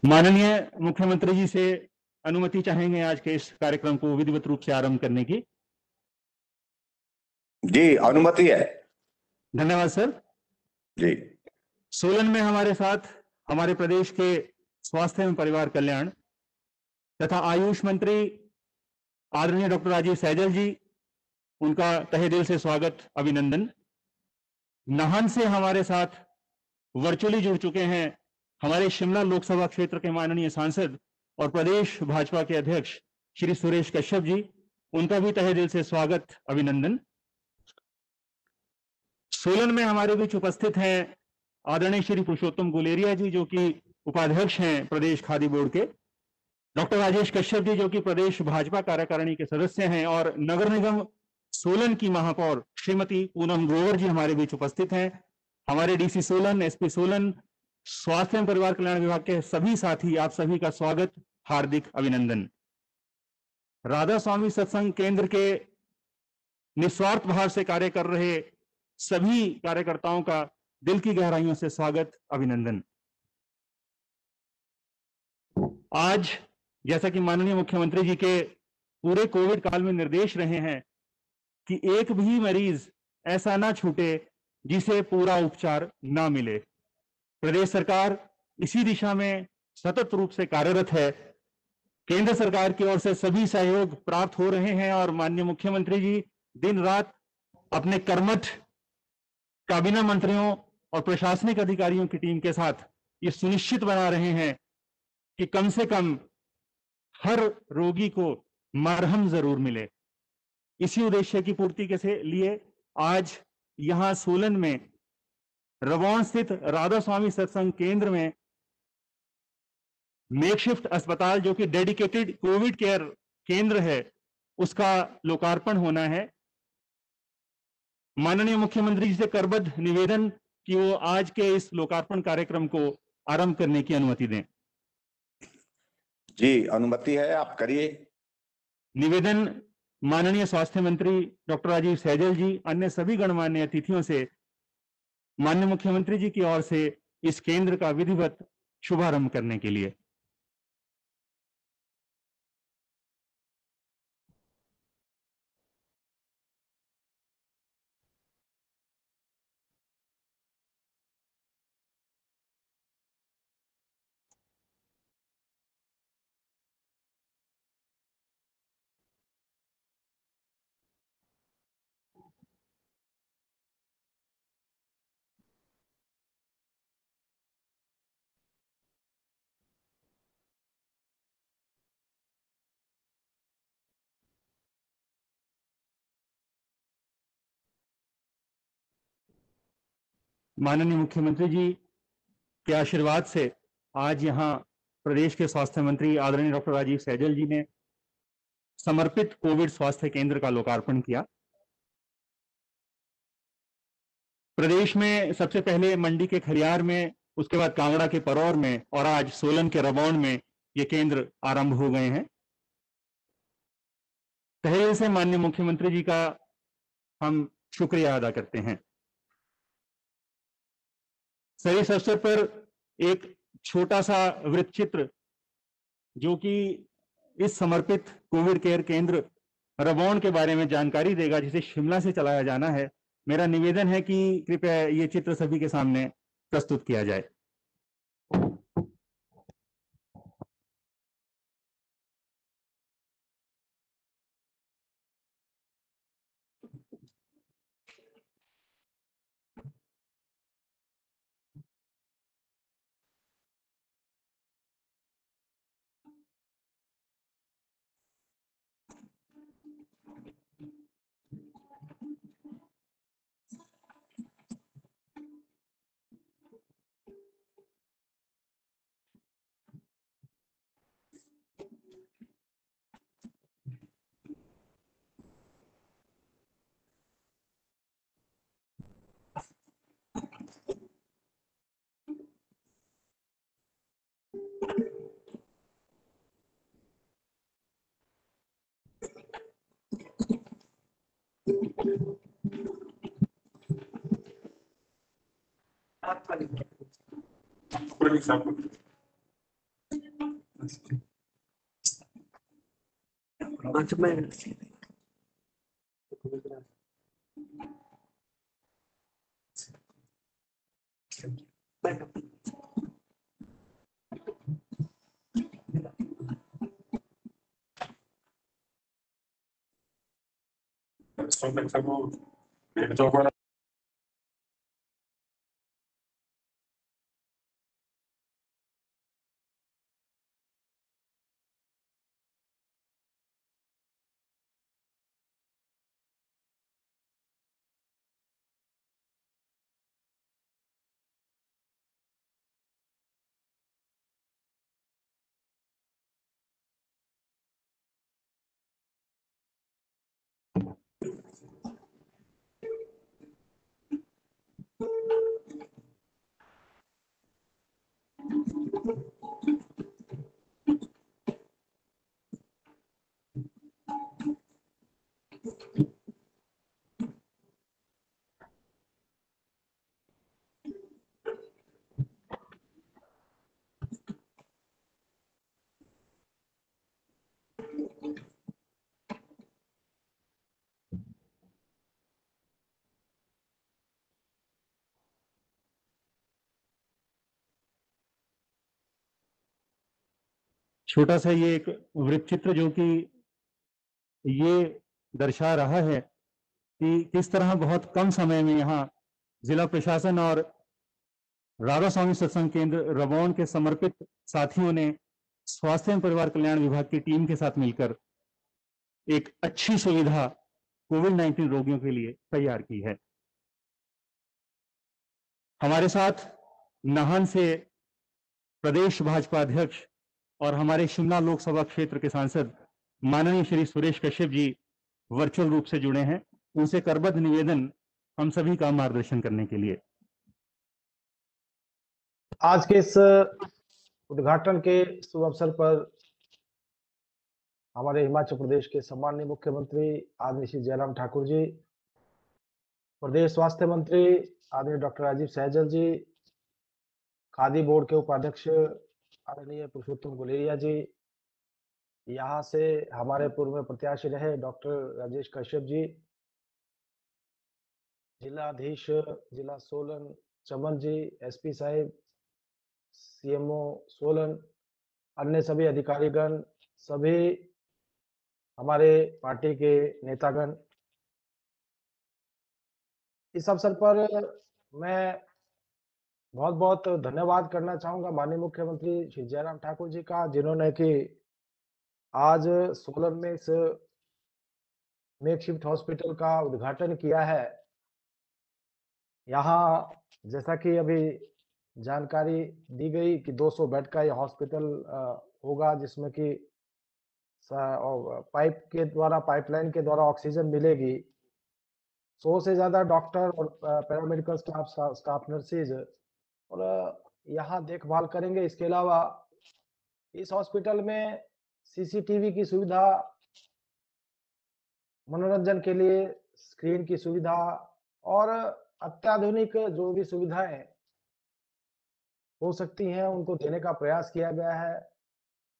माननीय मुख्यमंत्री जी से अनुमति चाहेंगे आज के इस कार्यक्रम को विधिवत रूप से आरंभ करने की। जी, अनुमति है। धन्यवाद सर। जी, सोलन में हमारे साथ हमारे प्रदेश के स्वास्थ्य एवं परिवार कल्याण तथा आयुष मंत्री आदरणीय डॉक्टर राजीव सैजल जी, उनका तहे दिल से स्वागत, अभिनंदन। नाहन से हमारे साथ वर्चुअली जुड़ चुके हैं हमारे शिमला लोकसभा क्षेत्र के माननीय सांसद और प्रदेश भाजपा के अध्यक्ष श्री सुरेश कश्यप जी, उनका भी तहे दिल से स्वागत, अभिनंदन। सोलन में हमारे बीच उपस्थित हैं आदरणीय श्री पुरुषोत्तम गुलेरिया जी, जो कि उपाध्यक्ष हैं प्रदेश खादी बोर्ड के, डॉक्टर राजेश कश्यप जी, जो कि प्रदेश भाजपा कार्यकारिणी के सदस्य हैं, और नगर निगम सोलन की महापौर श्रीमती पूनम ग्रोवर जी हमारे बीच उपस्थित हैं। हमारे डीसी सोलन, एसपी सोलन, स्वास्थ्य एवं परिवार कल्याण विभाग के सभी साथी, आप सभी का स्वागत, हार्दिक अभिनंदन। राधा स्वामी सत्संग केंद्र के निस्वार्थ भाव से कार्य कर रहे सभी कार्यकर्ताओं का दिल की गहराइयों से स्वागत, अभिनंदन। आज जैसा कि माननीय मुख्यमंत्री जी के पूरे कोविड काल में निर्देश रहे हैं कि एक भी मरीज ऐसा ना छूटे जिसे पूरा उपचार ना मिले, प्रदेश सरकार इसी दिशा में सतत रूप से कार्यरत है। केंद्र सरकार की ओर से सभी सहयोग प्राप्त हो रहे हैं और माननीय मुख्यमंत्री जी दिन रात अपने कर्मठ काबीना मंत्रियों और प्रशासनिक अधिकारियों की टीम के साथ ये सुनिश्चित बना रहे हैं कि कम से कम हर रोगी को मरहम जरूर मिले। इसी उद्देश्य की पूर्ति के लिए आज यहां सोलन में रवौन स्थित राधा स्वामी सत्संग केंद्र में मेकशिफ्ट अस्पताल, जो कि डेडिकेटेड कोविड केयर केंद्र है, उसका लोकार्पण होना है। माननीय मुख्यमंत्री जी से करबद्ध निवेदन कि वो आज के इस लोकार्पण कार्यक्रम को आरंभ करने की अनुमति दें। जी, अनुमति है, आप करिए। निवेदन माननीय स्वास्थ्य मंत्री डॉक्टर राजीव सैजल जी, अन्य सभी गणमान्य अतिथियों से माननीय मुख्यमंत्री जी की ओर से इस केंद्र का विधिवत शुभारंभ करने के लिए। माननीय मुख्यमंत्री जी के आशीर्वाद से आज यहां प्रदेश के स्वास्थ्य मंत्री आदरणीय डॉक्टर राजीव सैजल जी ने समर्पित कोविड स्वास्थ्य केंद्र का लोकार्पण किया। प्रदेश में सबसे पहले मंडी के खलियार में, उसके बाद कांगड़ा के परौर में और आज सोलन के रवौन में ये केंद्र आरंभ हो गए हैं। तहे दिल से माननीय मुख्यमंत्री जी का हम शुक्रिया अदा करते हैं। सर, इस अवसर पर एक छोटा सा वृत्त चित्र जो कि इस समर्पित कोविड केयर केंद्र रवौन के बारे में जानकारी देगा, जिसे शिमला से चलाया जाना है। मेरा निवेदन है कि कृपया ये चित्र सभी के सामने प्रस्तुत किया जाए। छोटा सा ये एक वृत्त चित्र जो कि ये दर्शा रहा है कि किस तरह बहुत कम समय में यहाँ जिला प्रशासन और राधा स्वामी सत्संग केंद्र रबौन के समर्पित साथियों ने स्वास्थ्य एवं परिवार कल्याण विभाग की टीम के साथ मिलकर एक अच्छी सुविधा कोविड-19 रोगियों के लिए तैयार की है। हमारे साथ नाहन से प्रदेश भाजपा अध्यक्ष और हमारे शिमला लोकसभा क्षेत्र के सांसद माननीय श्री सुरेश कश्यप जी वर्चुअल रूप से जुड़े हैं। उनसे करबद्ध निवेदन हम सभी का मार्गदर्शन करने के लिए। आज के इस उद्घाटन के शुभ अवसर पर हमारे हिमाचल प्रदेश के सम्माननीय मुख्यमंत्री आदरणीय श्री जयराम ठाकुर जी, प्रदेश स्वास्थ्य मंत्री आदरणीय डॉक्टर राजीव सहजल जी, खादी बोर्ड के उपाध्यक्ष आदरणीय पुरुषोत्तम गुलेरिया जी, यहाँ से हमारे पूर्व में प्रत्याशी रहे डॉक्टर राजेश कश्यप जी, जिलाधीश जिला सोलन चमन जी, एसपी साहिब, सीएमओ सोलन, अन्य सभी अधिकारीगण, सभी हमारे पार्टी के नेतागण, इस अवसर पर मैं बहुत बहुत धन्यवाद करना चाहूंगा माननीय मुख्यमंत्री श्री जयराम ठाकुर जी का, जिन्होंने कि आज सोलन में इस मेकशिफ्ट हॉस्पिटल का उद्घाटन किया है। यहाँ जैसा कि अभी जानकारी दी गई कि 200 बेड का यह हॉस्पिटल होगा, जिसमें कि पाइपलाइन के द्वारा ऑक्सीजन मिलेगी। 100 से ज्यादा डॉक्टर और पैरामेडिकल स्टाफ नर्सेज और यहाँ देखभाल करेंगे। इसके अलावा इस हॉस्पिटल में सीसीटीवी की सुविधा, मनोरंजन के लिए स्क्रीन की सुविधा और अत्याधुनिक जो भी सुविधाएं हो सकती हैं उनको देने का प्रयास किया गया है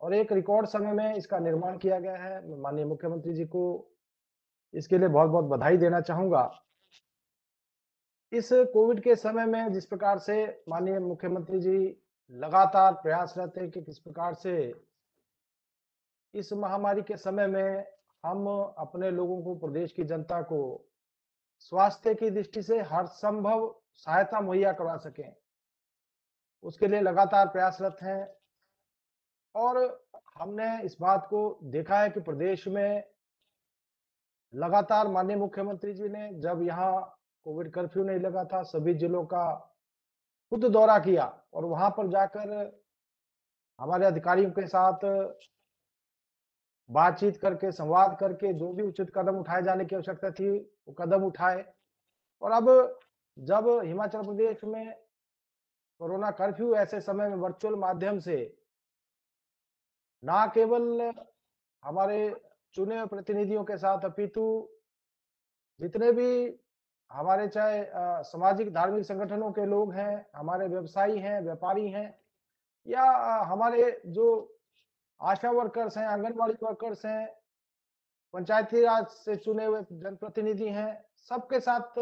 और एक रिकॉर्ड समय में इसका निर्माण किया गया है। मैं माननीय मुख्यमंत्री जी को इसके लिए बहुत बहुत बधाई देना चाहूंगा। इस कोविड के समय में जिस प्रकार से माननीय मुख्यमंत्री जी लगातार प्रयासरत हैं कि किस प्रकार से इस महामारी के समय में हम अपने लोगों को, प्रदेश की जनता को स्वास्थ्य की दृष्टि से हर संभव सहायता मुहैया करवा सकें, उसके लिए लगातार प्रयासरत हैं। और हमने इस बात को देखा है कि प्रदेश में लगातार माननीय मुख्यमंत्री जी ने, जब यहाँ कोविड कर्फ्यू नहीं लगा था, सभी जिलों का खुद दौरा किया और वहां पर जाकर हमारे अधिकारियों के साथ बातचीत करके, संवाद करके जो भी उचित कदम उठाए जाने की आवश्यकता थी वो कदम उठाए। और अब जब हिमाचल प्रदेश में कोरोना कर्फ्यू ऐसे समय में वर्चुअल माध्यम से ना केवल हमारे चुने हुए प्रतिनिधियों के साथ अपितु जितने भी हमारे चाहे सामाजिक धार्मिक संगठनों के लोग हैं, हमारे व्यवसायी हैं, व्यापारी हैं या हमारे जो आशा वर्कर्स हैं, आंगनवाड़ी वर्कर्स हैं, पंचायती राज से चुने हुए जनप्रतिनिधि हैं, सबके साथ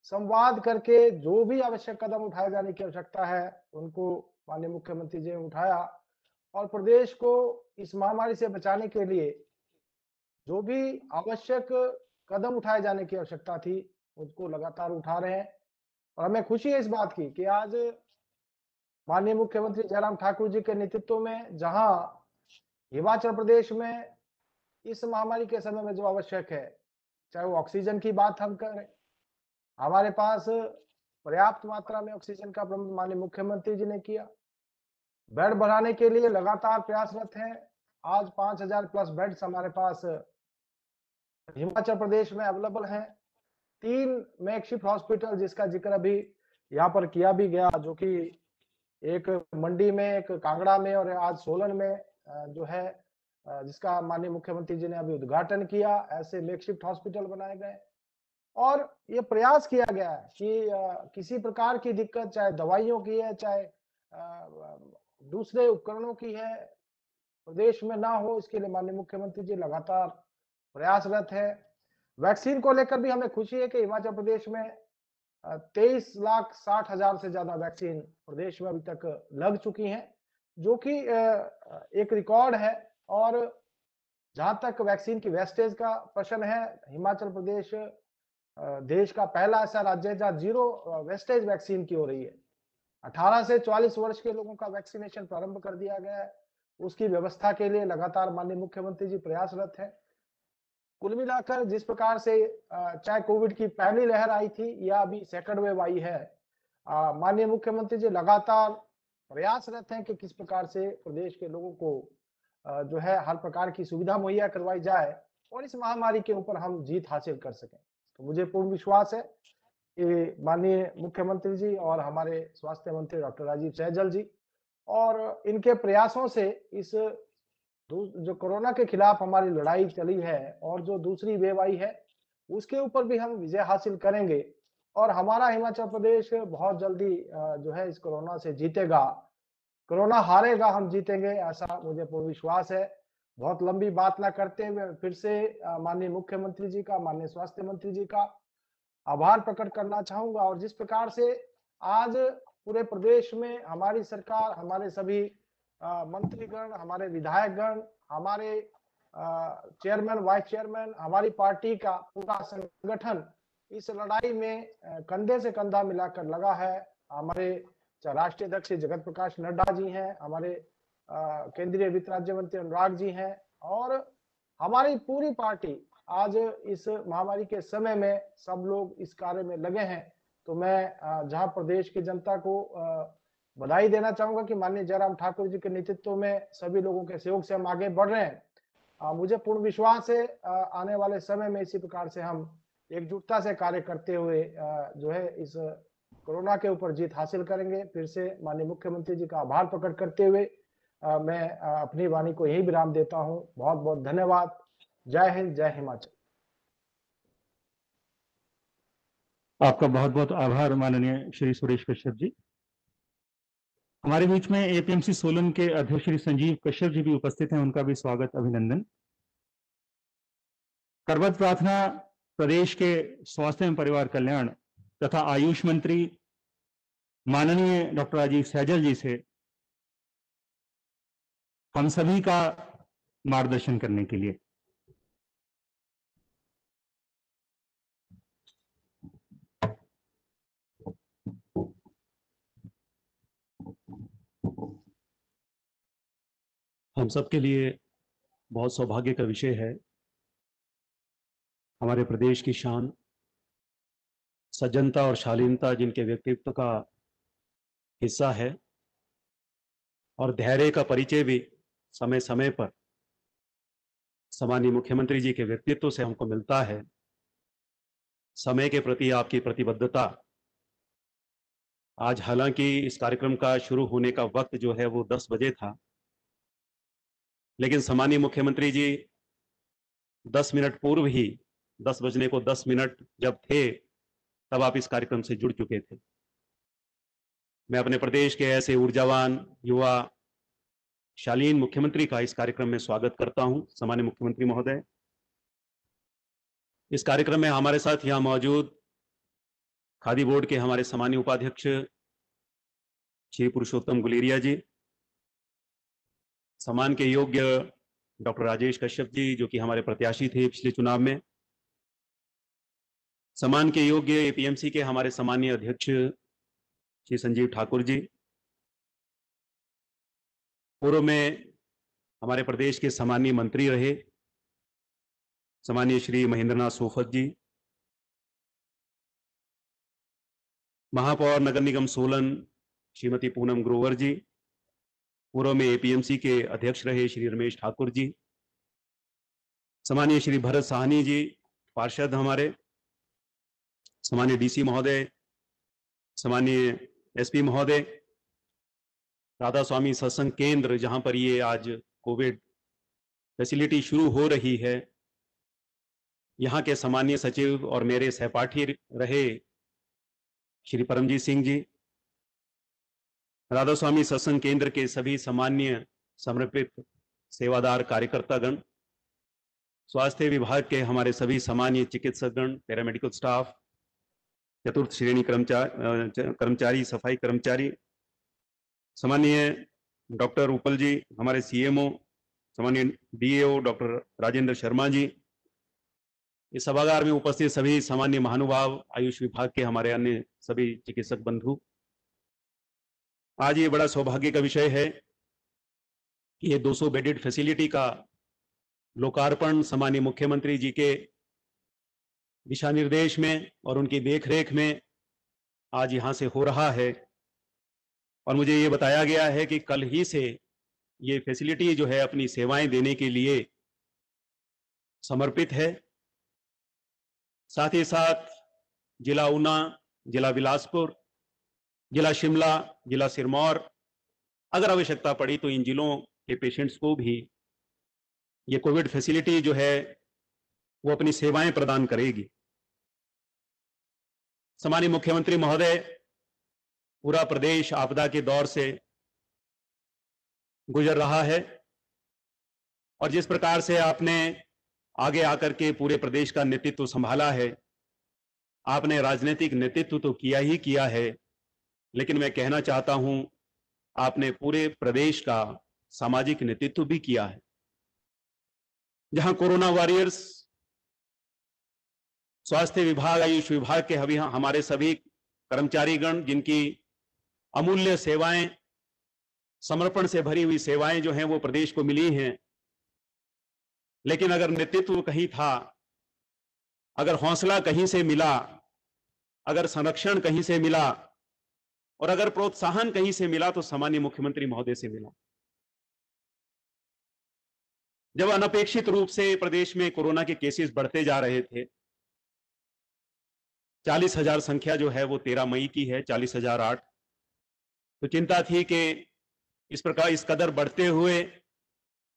संवाद करके जो भी आवश्यक कदम उठाए जाने की आवश्यकता है, उनको माननीय मुख्यमंत्री जी ने उठाया और प्रदेश को इस महामारी से बचाने के लिए जो भी आवश्यक कदम उठाए जाने की आवश्यकता थी, उसको लगातार उठा रहे हैं। और हमें खुशी है इस बात की कि आज माननीय मुख्यमंत्री जयराम ठाकुर जी के नेतृत्व में जहां हिमाचल प्रदेश में इस महामारी के समय में जो आवश्यक है, चाहे वो ऑक्सीजन की बात हम करें, हमारे पास पर्याप्त मात्रा में ऑक्सीजन का प्रबंध माननीय मुख्यमंत्री जी ने किया। बेड बढ़ाने के लिए लगातार प्रयासरत हैं। आज 5000 प्लस बेड्स हमारे पास हिमाचल प्रदेश में अवेलेबल हैं। 3 मैकशिफ्ट हॉस्पिटल जिसका जिक्र अभी यहाँ पर किया भी गया, जो कि एक मंडी में, एक कांगड़ा में और आज सोलन में जो है जिसका माननीय मुख्यमंत्री जी ने अभी उद्घाटन किया। ऐसे मैकशिफ्ट हॉस्पिटल बनाए गए और ये प्रयास किया गया है कि किसी प्रकार की दिक्कत, चाहे दवाइयों की है, चाहे दूसरे उपकरणों की है, प्रदेश में ना हो, इसके लिए माननीय मुख्यमंत्री जी लगातार प्रयासरत है। वैक्सीन को लेकर भी हमें खुशी है कि हिमाचल प्रदेश में 23,60,000 से ज्यादा वैक्सीन प्रदेश में अभी तक लग चुकी हैं, जो कि एक रिकॉर्ड है। और जहां तक वैक्सीन की वेस्टेज का प्रश्न है, हिमाचल प्रदेश देश का पहला ऐसा राज्य है जहां 0 वेस्टेज वैक्सीन की हो रही है। 18 से 44 वर्ष के लोगों का वैक्सीनेशन प्रारंभ कर दिया गया है। उसकी व्यवस्था के लिए लगातार माननीय मुख्यमंत्री जी प्रयासरत हैं। कुल मिलाकर जिस प्रकार से चाहे कोविड की पहली लहर आई थी या अभी सेकंड वेव आई है, माननीय मुख्यमंत्री जी लगातार प्रयासरत हैं कि किस प्रकार से प्रदेश के लोगों को जो है हर प्रकार की सुविधा मुहैया करवाई जाए और इस महामारी के ऊपर हम जीत हासिल कर सकें। तो मुझे पूर्ण विश्वास है कि माननीय मुख्यमंत्री जी और हमारे स्वास्थ्य मंत्री डॉक्टर राजीव सहजल जी और इनके प्रयासों से इस जो कोरोना के खिलाफ हमारी लड़ाई चली है और जो दूसरी वेव आई है, उसके ऊपर भी हम विजय हासिल करेंगे और हमारा हिमाचल प्रदेश बहुत जल्दी जो है इस कोरोना से जीतेगा। कोरोना हारेगा, हम जीतेंगे, ऐसा मुझे पूर्ण विश्वास है। बहुत लंबी बात ना करते हुए फिर से माननीय मुख्यमंत्री जी का, माननीय स्वास्थ्य मंत्री जी का आभार प्रकट करना चाहूंगा। और जिस प्रकार से आज पूरे प्रदेश में हमारी सरकार, हमारे सभी मंत्रीगण, हमारे विधायकगण, हमारे चेयरमैन, वाइस चेयरमैन, हमारी पार्टी का पूरा संगठन इस लड़ाई में कंधे से कंधा मिलाकर लगा है। हमारे राष्ट्रीय अध्यक्ष जगत प्रकाश नड्डा जी हैं, हमारे केंद्रीय वित्त राज्य मंत्री अनुराग जी हैं और हमारी पूरी पार्टी आज इस महामारी के समय में सब लोग इस कार्य में लगे हैं। तो मैं जहां प्रदेश की जनता को बधाई देना चाहूंगा कि माननीय जयराम ठाकुर जी के नेतृत्व में सभी लोगों के सहयोग से हम आगे बढ़ रहे हैं। मुझे पूर्ण विश्वास है आने वाले समय में इसी प्रकार से हम एकजुटता से कार्य करते हुए जो है इस कोरोना के ऊपर जीत हासिल करेंगे। फिर से माननीय मुख्यमंत्री जी का आभार प्रकट करते हुए मैं अपनी वाणी को यही विराम देता हूं। बहुत बहुत धन्यवाद। जय हिंद, जय हिमाचल। आपका बहुत बहुत आभार माननीय श्री सुरेश कश्यप जी। हमारे बीच में एपीएमसी सोलन के अध्यक्ष श्री संजीव कश्यप जी भी उपस्थित हैं, उनका भी स्वागत, अभिनंदन। करबद्ध प्रार्थना प्रदेश के स्वास्थ्य एवं परिवार कल्याण तथा आयुष मंत्री माननीय डॉक्टर राजीव सहजल जी से हम सभी का मार्गदर्शन करने के लिए। हम सबके लिए बहुत सौभाग्य का विषय है। हमारे प्रदेश की शान, सज्जनता और शालीनता जिनके व्यक्तित्व का हिस्सा है और धैर्य का परिचय भी समय समय पर सम्मानीय मुख्यमंत्री जी के व्यक्तित्व से हमको मिलता है। समय के प्रति आपकी प्रतिबद्धता, आज हालांकि इस कार्यक्रम का शुरू होने का वक्त जो है वो 10 बजे था, लेकिन सम्मानीय मुख्यमंत्री जी 10 मिनट पूर्व ही 10 बजने को 10 मिनट जब थे तब आप इस कार्यक्रम से जुड़ चुके थे। मैं अपने प्रदेश के ऐसे ऊर्जावान युवा शालीन मुख्यमंत्री का इस कार्यक्रम में स्वागत करता हूं। सम्माननीय मुख्यमंत्री महोदय, इस कार्यक्रम में हमारे साथ यहां मौजूद खादी बोर्ड के हमारे सम्मानीय उपाध्यक्ष श्री पुरुषोत्तम गुलेरिया जी, सम्मान के योग्य डॉक्टर राजेश कश्यप जी जो कि हमारे प्रत्याशी थे पिछले चुनाव में, सम्मान के योग्य एपीएमसी के हमारे सम्मानीय अध्यक्ष श्री संजीव ठाकुर जी, पूर्व में हमारे प्रदेश के सम्मानीय मंत्री रहे सम्मानीय श्री महेंद्रनाथ सोफत जी, महापौर नगर निगम सोलन श्रीमती पूनम ग्रोवर जी, पूर्व में एपीएमसी के अध्यक्ष रहे श्री रमेश ठाकुर जी, सम्मानीय श्री भरत साहनी जी पार्षद हमारे, सम्मानीय डीसी महोदय, सम्मानीय एसपी महोदय, राधा स्वामी सत्संग केंद्र जहां पर ये आज कोविड फैसिलिटी शुरू हो रही है, यहाँ के सम्मानीय सचिव और मेरे सहपाठी रहे श्री परमजीत सिंह जी, राधा स्वामी सत्संग केंद्र के सभी सम्मान्य समर्पित सेवादार कार्यकर्तागण, स्वास्थ्य विभाग के हमारे सभी सम्मानीय चिकित्सकगण, पैरामेडिकल स्टाफ, चतुर्थ श्रेणी कर्मचारी, सफाई कर्मचारी, सम्मानीय डॉक्टर उपल जी हमारे सीएमओ, सम्मानीय डीएओ डॉक्टर राजेंद्र शर्मा जी, इस सभागार में उपस्थित सभी सामान्य महानुभाव, आयुष विभाग के हमारे अन्य सभी चिकित्सक बंधु, आज ये बड़ा सौभाग्य का विषय है कि ये 200 बेडेड फैसिलिटी का लोकार्पण सम्मानीय मुख्यमंत्री जी के दिशा निर्देश में और उनकी देखरेख में आज यहां से हो रहा है। और मुझे ये बताया गया है कि कल ही से ये फैसिलिटी जो है अपनी सेवाएं देने के लिए समर्पित है। साथ ही साथ जिला ऊना, जिला बिलासपुर, जिला शिमला, जिला सिरमौर, अगर आवश्यकता पड़ी तो इन जिलों के पेशेंट्स को भी ये कोविड फैसिलिटी जो है वो अपनी सेवाएं प्रदान करेगी। सम्मानीय मुख्यमंत्री महोदय, पूरा प्रदेश आपदा के दौर से गुजर रहा है और जिस प्रकार से आपने आगे आकर के पूरे प्रदेश का नेतृत्व संभाला है, आपने राजनीतिक नेतृत्व तो किया ही किया है, लेकिन मैं कहना चाहता हूं आपने पूरे प्रदेश का सामाजिक नेतृत्व भी किया है। जहां कोरोना वॉरियर्स, स्वास्थ्य विभाग, आयुष विभाग के हमारे सभी कर्मचारीगण जिनकी अमूल्य सेवाएं, समर्पण से भरी हुई सेवाएं जो हैं वो प्रदेश को मिली हैं, लेकिन अगर नेतृत्व कहीं था, अगर हौसला कहीं से मिला, अगर संरक्षण कहीं से मिला और अगर प्रोत्साहन कहीं से मिला तो सामान्य मुख्यमंत्री महोदय से मिला। जब अनपेक्षित रूप से प्रदेश में कोरोना के केसेस बढ़ते जा रहे थे, 40,000 संख्या जो है वो 13 मई की है, 40,008, तो चिंता थी कि इस प्रकार इस कदर बढ़ते हुए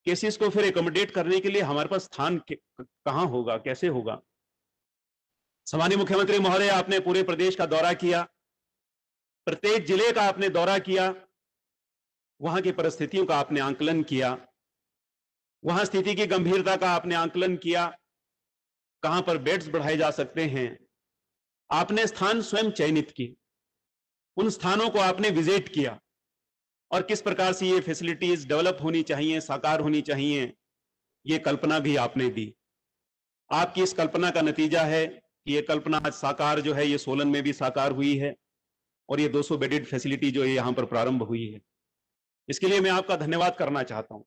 केसेस को फिर एकोमोडेट करने के लिए हमारे पास स्थान कहां होगा, कैसे होगा। सम्मानीय मुख्यमंत्री महोदय, आपने पूरे प्रदेश का दौरा किया, प्रत्येक जिले का आपने दौरा किया, वहां की परिस्थितियों का आपने आंकलन किया, वहां स्थिति की गंभीरता का आपने आंकलन किया, कहां पर बेड्स बढ़ाए जा सकते हैं। आपने स्थान स्वयं चयनित की, उन स्थानों को आपने विजिट किया और किस प्रकार से ये फैसिलिटीज डेवलप होनी चाहिए, साकार होनी चाहिए, ये कल्पना भी आपने दी। आपकी इस कल्पना का नतीजा है कि ये कल्पना आज साकार जो है ये सोलन में भी साकार हुई है और ये 200 बेडेड फैसिलिटी जो है यहां पर प्रारंभ हुई है। इसके लिए मैं आपका धन्यवाद करना चाहता हूं।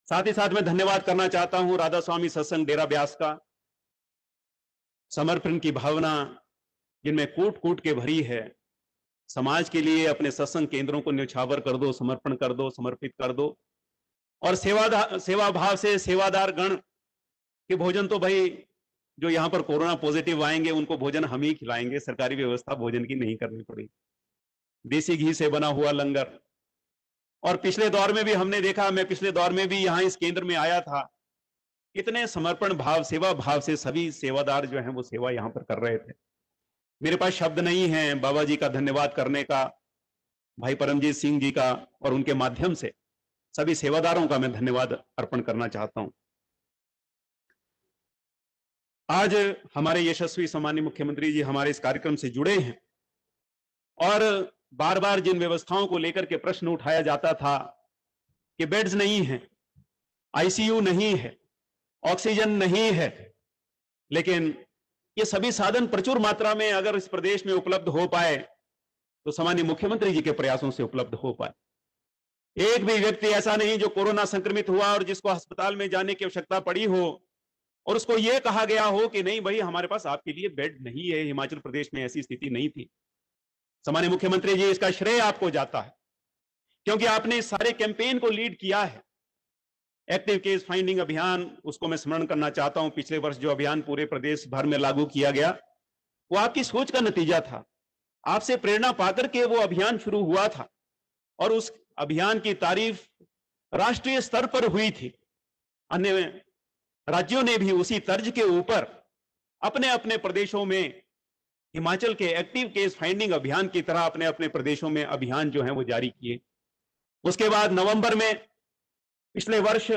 साथ ही साथ मैं धन्यवाद करना चाहता हूं राधा स्वामी सत्संग डेरा ब्यास का। समर्पण की भावना जिनमें कूट कूट के भरी है, समाज के लिए अपने सत्संग केंद्रों को न्यौछावर कर दो, समर्पण कर दो, समर्पित कर दो। और सेवा भाव से सेवादार गण के भोजन तो भाई जो यहाँ पर कोरोना पॉजिटिव आएंगे उनको भोजन हम ही खिलाएंगे, सरकारी व्यवस्था भोजन की नहीं करनी पड़ेगी। देसी घी से बना हुआ लंगर। और पिछले दौर में भी हमने देखा, मैं पिछले दौर में भी यहाँ इस केंद्र में आया था, इतने समर्पण भाव, सेवा भाव से सभी सेवादार जो हैं वो सेवा यहाँ पर कर रहे थे। मेरे पास शब्द नहीं है बाबा जी का धन्यवाद करने का, भाई परमजीत सिंह जी का, और उनके माध्यम से सभी सेवादारों का मैं धन्यवाद अर्पण करना चाहता हूं। आज हमारे यशस्वी सम्माननीय मुख्यमंत्री जी हमारे इस कार्यक्रम से जुड़े हैं और बार बार जिन व्यवस्थाओं को लेकर के प्रश्न उठाया जाता था कि बेड्स नहीं है, आईसीयू नहीं है, ऑक्सीजन नहीं है, लेकिन ये सभी साधन प्रचुर मात्रा में अगर इस प्रदेश में उपलब्ध हो पाए तो सम्माननीय मुख्यमंत्री जी के प्रयासों से उपलब्ध हो पाए। एक भी व्यक्ति ऐसा नहीं जो कोरोना संक्रमित हुआ और जिसको अस्पताल में जाने की आवश्यकता पड़ी हो और उसको यह कहा गया हो कि नहीं भाई हमारे पास आपके लिए बेड नहीं है। हिमाचल प्रदेश में ऐसी स्थिति नहीं थी। सम्माननीय मुख्यमंत्री जी, इसका श्रेय आपको जाता है क्योंकि आपने इस सारे कैंपेन को लीड किया है। एक्टिव केस फाइंडिंग अभियान, उसको मैं स्मरण करना चाहता हूं। पिछले वर्ष जो अभियान पूरे प्रदेश भर में लागू किया गया वो आपकी सोच का नतीजा था। आपसे प्रेरणा पाकर के वो अभियान शुरू हुआ था और उस अभियान की तारीफ राष्ट्रीय स्तर पर हुई थी। अन्य राज्यों ने भी उसी तर्ज के ऊपर अपने अपने प्रदेशों में हिमाचल के एक्टिव केस फाइंडिंग अभियान की तरह अपने अपने प्रदेशों में अभियान जो है वो जारी किए। उसके बाद नवंबर में पिछले वर्ष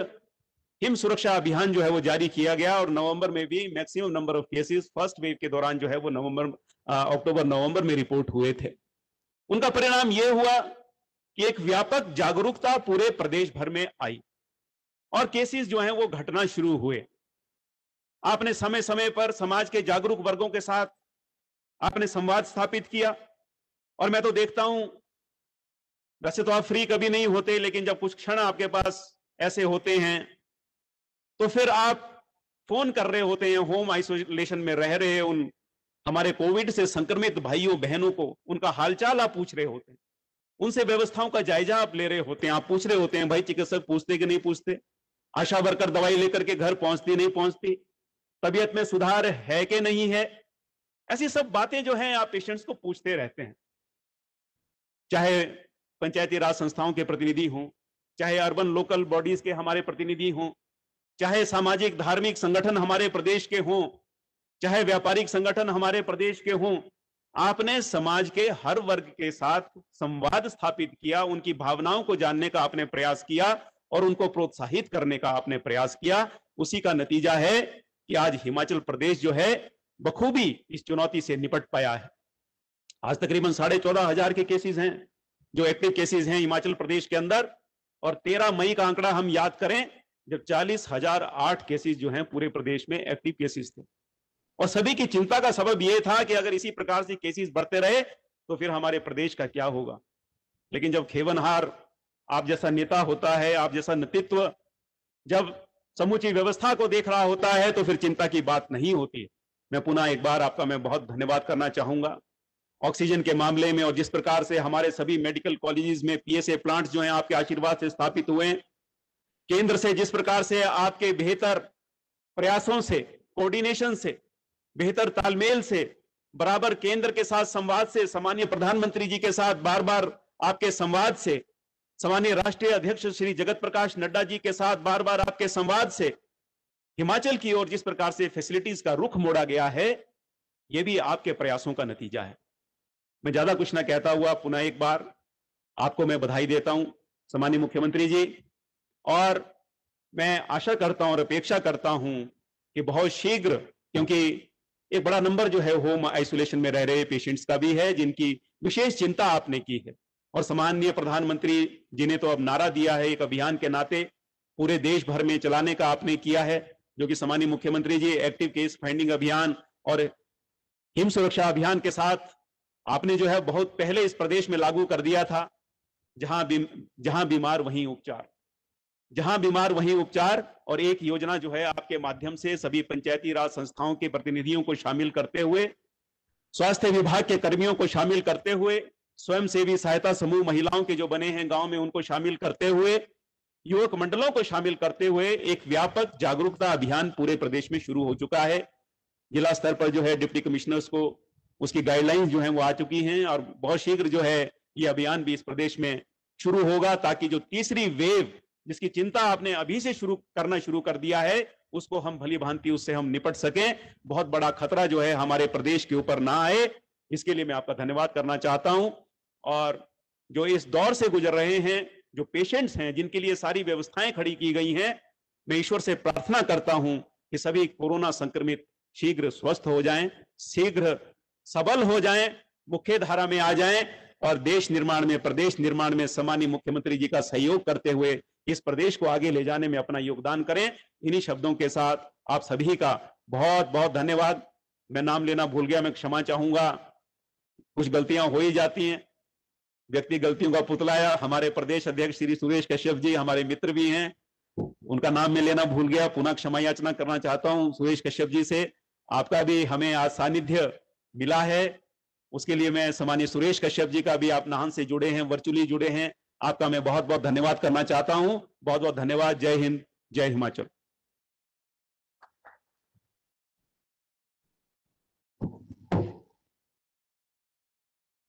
हिम सुरक्षा अभियान जो है वो जारी किया गया और नवंबर में भी maximum number of cases first wave के दौरान जो है वो अक्टूबर नवंबर में रिपोर्ट हुए थे। उनका परिणाम यह हुआ कि एक व्यापक जागरूकता पूरे प्रदेश भर में आई और केसेस जो हैं वो घटना शुरू हुए। आपने समय समय पर समाज के जागरूक वर्गों के साथ आपने संवाद स्थापित किया और मैं तो देखता हूं, वैसे तो आप फ्री कभी नहीं होते, लेकिन जब कुछ क्षण आपके पास ऐसे होते हैं तो फिर आप फोन कर रहे होते हैं, होम आइसोलेशन में रह रहे उन हमारे कोविड से संक्रमित भाइयों बहनों को उनका हालचाल आप पूछ रहे होते हैं, उनसे व्यवस्थाओं का जायजा आप ले रहे होते हैं। आप पूछ रहे होते हैं भाई चिकित्सक पूछते कि नहीं पूछते, आशा वर्कर दवाई लेकर के घर पहुंचती नहीं पहुंचती, तबीयत में सुधार है कि नहीं है। ऐसी सब बातें जो हैं आप पेशेंट्स को पूछते रहते हैं। चाहे पंचायती राज संस्थाओं के प्रतिनिधि हों, चाहे अर्बन लोकल बॉडीज के हमारे प्रतिनिधि हों, चाहे सामाजिक धार्मिक संगठन हमारे प्रदेश के हों, चाहे व्यापारिक संगठन हमारे प्रदेश के हों, आपने समाज के हर वर्ग के साथ संवाद स्थापित किया, उनकी भावनाओं को जानने का आपने प्रयास किया और उनको प्रोत्साहित करने का आपने प्रयास किया। उसी का नतीजा है कि आज हिमाचल प्रदेश जो है बखूबी इस चुनौती से निपट पाया है। आज तकरीबन 14,500 के केसेस हैं जो एक्टिव केसेस हैं हिमाचल प्रदेश के अंदर, और 13 मई का आंकड़ा हम याद करें जब 40,008 केसेस जो हैं पूरे प्रदेश में एक्टिव केसेस थे। और सभी की चिंता का सबब यह था कि अगर इसी प्रकार से केसेस बढ़ते रहे तो फिर हमारे प्रदेश का क्या होगा। लेकिन जब खेवनहार आप जैसा नेता होता है, आप जैसा नेतृत्व जब समूची व्यवस्था को देख रहा होता है तो फिर चिंता की बात नहीं होती। मैं पुनः एक बार आपका मैं बहुत धन्यवाद करना चाहूंगा ऑक्सीजन के मामले में, और जिस प्रकार से हमारे सभी मेडिकल कॉलेजेस में पीएसए प्लांट्स जो हैं आपके आशीर्वाद से स्थापित हुए, केंद्र से जिस प्रकार से आपके बेहतर प्रयासों से, कोऑर्डिनेशन से, बेहतर तालमेल से, बराबर केंद्र के साथ संवाद से, सामान्य प्रधानमंत्री जी के साथ बार बार आपके संवाद से, सामान्य राष्ट्रीय अध्यक्ष श्री जगत प्रकाश नड्डा जी के साथ बार बार आपके संवाद से हिमाचल की ओर जिस प्रकार से फैसिलिटीज का रुख मोड़ा गया है, यह भी आपके प्रयासों का नतीजा है। मैं ज्यादा कुछ ना कहता हुआ पुनः एक बार आपको मैं बधाई देता हूं सम्माननीय मुख्यमंत्री जी, और मैं आशा करता हूं और अपेक्षा करता हूं कि बहुत शीघ्र, क्योंकि एक बड़ा नंबर जो है होम आइसोलेशन में रह रहे पेशेंट्स का भी है जिनकी विशेष चिंता आपने की है, और सम्माननीय प्रधानमंत्री जी ने तो अब नारा दिया है एक अभियान के नाते पूरे देश भर में चलाने का आपने किया है, जो कि सम्माननीय मुख्यमंत्री जी एक्टिव केस फाइंडिंग अभियान और हिम सुरक्षा अभियान के साथ आपने जो है बहुत पहले इस प्रदेश में लागू कर दिया था। जहां बीमार वहीं उपचार, जहां बीमार वहीं उपचार, और एक योजना जो है आपके माध्यम से सभी पंचायती राज संस्थाओं के प्रतिनिधियों को शामिल करते हुए, स्वास्थ्य विभाग के कर्मियों को शामिल करते हुए, स्वयंसेवी सहायता समूह महिलाओं के जो बने हैं गांव में उनको शामिल करते हुए, युवक मंडलों को शामिल करते हुए एक व्यापक जागरूकता अभियान पूरे प्रदेश में शुरू हो चुका है। जिला स्तर पर जो है डिप्टी कमिश्नर्स को उसकी गाइडलाइंस जो हैं वो आ चुकी हैं, और बहुत शीघ्र जो है ये अभियान भी इस प्रदेश में शुरू होगा, ताकि जो तीसरी वेव जिसकी चिंता आपने अभी से शुरू कर दिया है उसको हम भली भांति उससे हम निपट सकें। बहुत बड़ा खतरा जो है हमारे प्रदेश के ऊपर ना आए, इसके लिए मैं आपका धन्यवाद करना चाहता हूं। और जो इस दौर से गुजर रहे हैं, जो पेशेंट्स हैं, जिनके लिए सारी व्यवस्थाएं खड़ी की गई हैं, मैं ईश्वर से प्रार्थना करता हूं कि सभी कोरोना संक्रमित शीघ्र स्वस्थ हो जाएं, शीघ्र सबल हो जाएं, मुख्य धारा में आ जाएं और देश निर्माण में, प्रदेश निर्माण में सम्मानीय मुख्यमंत्री जी का सहयोग करते हुए इस प्रदेश को आगे ले जाने में अपना योगदान करें। इन्हीं शब्दों के साथ आप सभी का बहुत बहुत धन्यवाद। मैं नाम लेना भूल गया, मैं क्षमा चाहूंगा, कुछ गलतियां हो ही जाती हैं, व्यक्ति गलतियों का पुतलाया। हमारे प्रदेश अध्यक्ष श्री सुरेश कश्यप जी हमारे मित्र भी हैं, उनका नाम मैं लेना भूल गया, पुनः क्षमा याचना करना चाहता हूं सुरेश कश्यप जी से। आपका भी हमें आज सानिध्य मिला है, उसके लिए मैं सम्मानीय सुरेश कश्यप जी का भी, आप नाहन से जुड़े हैं, वर्चुअली जुड़े हैं, आपका मैं बहुत बहुत धन्यवाद करना चाहता हूं। बहुत बहुत धन्यवाद। जय हिंद, जय हिमाचल।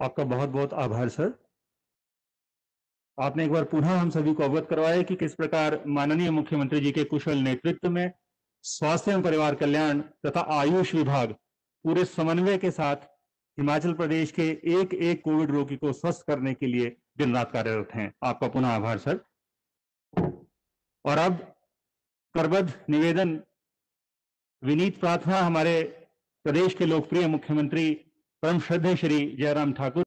आपका बहुत बहुत आभार सर। आपने एक बार पुनः हम सभी को अवगत करवाया कि किस प्रकार माननीय मुख्यमंत्री जी के कुशल नेतृत्व में स्वास्थ्य एवं परिवार कल्याण तथा आयुष विभाग पूरे समन्वय के साथ हिमाचल प्रदेश के एक एक कोविड रोगी को स्वस्थ करने के लिए दिन रात कार्यरत हैं। आपका पुनः आभार सर। और अब करबद्ध निवेदन, विनीत प्रार्थना हमारे प्रदेश के लोकप्रिय मुख्यमंत्री परम श्रद्धेय श्री जयराम ठाकुर